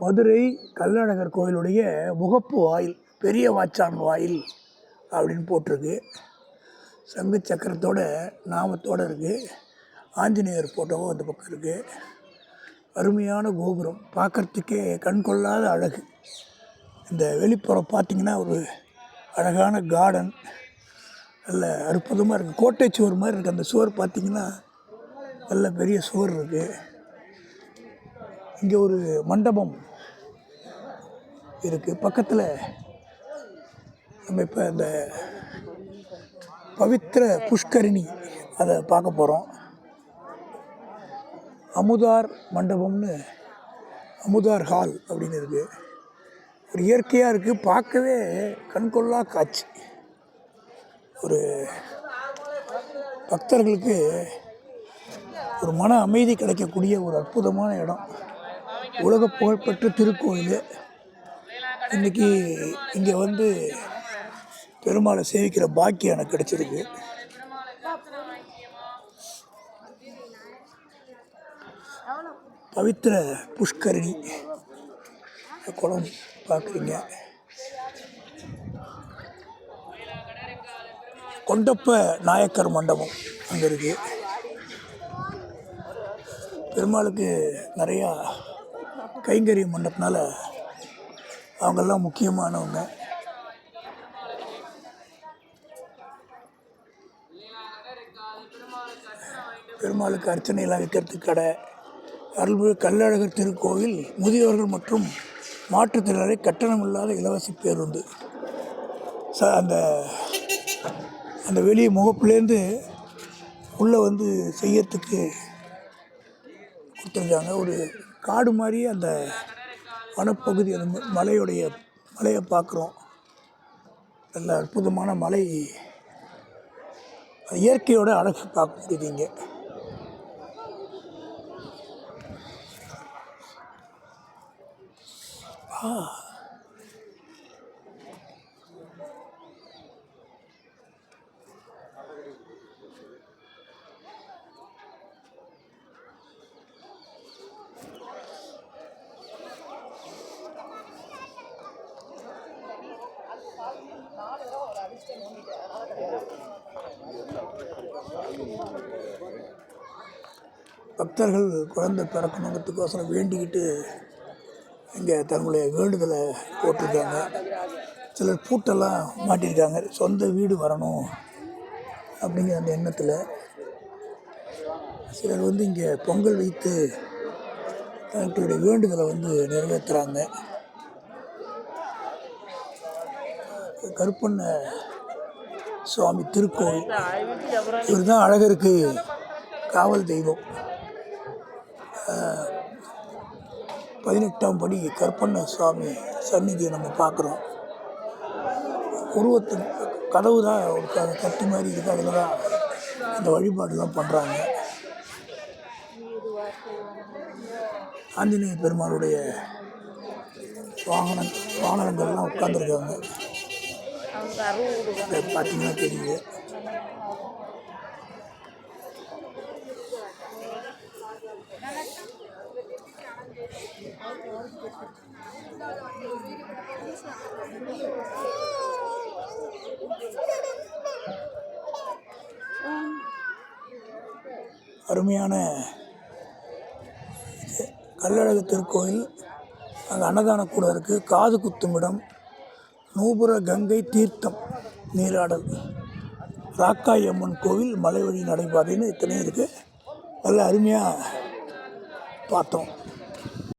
மதுரை கள்ளழகர் கோயிலுடைய முகப்பு வாயில், பெரிய வாச்சான் வாயில் அப்படின்னு போட்டிருக்கு. சங்கு சக்கரத்தோட நாமத்தோடு இருக்குது. ஆஞ்சநேயர் ஃபோட்டோவும் அந்த பக்கம் இருக்குது. அருமையான கோபுரம், பார்க்குறதுக்கே கண்கொள்ளாத அழகு. இந்த வெளிப்புறம் பார்த்திங்கன்னா ஒரு அழகான கார்டன், நல்ல அற்புதமாக இருக்குது. கோட்டை சுவர் மாதிரி இருக்குது. அந்த சுவர் பார்த்திங்கன்னா நல்ல பெரிய சுவர் இருக்குது. இங்கே ஒரு மண்டபம் இருக்குது. பக்கத்தில் நம்ம இப்போ இந்த பவித்திர புஷ்கரிணி அதை பார்க்க போகிறோம். அமுதார் மண்டபம்னு, அமுதார் ஹால் அப்படின்னு இருக்குது. ஒரு இயற்கையாக இருக்குது, பார்க்கவே கண்கொள்ளா காட்சி. ஒரு பக்தர்களுக்கு ஒரு மன அமைதி கிடைக்கக்கூடிய ஒரு அற்புதமான இடம். உலக புகழ்பெற்ற திருக்கோயில். இன்றைக்கி இங்கே வந்து பெருமாளை சேவிக்கிற பாக்கியம் எனக்கு கிடைச்சிருக்கு. பவித்திர புஷ்கரிணி குளம் பார்க்குறீங்க. கொண்டப்ப நாயக்கர் மண்டபம் அங்கே இருக்குது. பெருமாளுக்கு நிறையா கைங்கரியம் பண்ணதுனால அவங்கெல்லாம் முக்கியமானவங்க. பெருமாளுக்கு அர்ச்சனையெல்லாம் வைக்கிறதுக்கு கடை. அருள்மிகு கள்ளழகர் திருக்கோவில் முதியவர்கள் மற்றும் மாற்றுத்திறனாளி கட்டணமில்லாத இலவச பேருந்து. அந்த அந்த வெளியே முகப்புலேருந்து உள்ளே வந்து செய்யறதுக்கு கொடுத்துருக்காங்க. ஒரு காடு மாதிரி அந்த வனப்பகுதி, அந்த மலையை பார்க்குறோம். நல்ல அற்புதமான மலை, இயற்கையோட அழகு பார்க்க முடியுது இங்கே. பக்தர்கள் குழந்தை பிறக்கணுங்கிறதுக்கோசரம் வேண்டிக்கிட்டு இங்கே தங்களுடைய வேண்டுதலை போட்டிருக்காங்க. சிலர் பூட்டெல்லாம் மாட்டியிருக்காங்க, சொந்த வீடு வரணும் அப்படிங்கிற அந்த எண்ணத்தில். சிலர் வந்து இங்கே பொங்கல் வைத்து தங்களுடைய வேண்டுதலை வந்து நிறைவேற்றுறாங்க. கருப்பண்ண சுவாமி திருக்கோவில். இவர் தான் அழகருக்கு காவல் தெய்வம். 18ஆம் படி கருப்பண்ண சுவாமி சந்நிதியை நம்ம பார்க்குறோம். உருவத்து கதவு தான் ஒரு கட்டி மாதிரி இருக்குது. அதில் தான் இந்த வழிபாடுலாம் பண்ணுறாங்க. ஆஞ்சநேய பெருமாளுடைய வாகனங்கள்லாம் உட்காந்துருக்காங்க. பார்த்தீங்கன்னா தெரியுது. அருமையான கள்ளழகர் திருக்கோயில். அங்கே அன்னதான கூட இருக்குது. காது குத்துமிடம், நூபுர கங்கை தீர்த்தம் நீராடல், ராக்காய் அம்மன் கோவில், மலை வழி நடைபாதைன்னு இத்தனையும் இருக்குது. நல்ல அருமையாக பார்த்தோம்.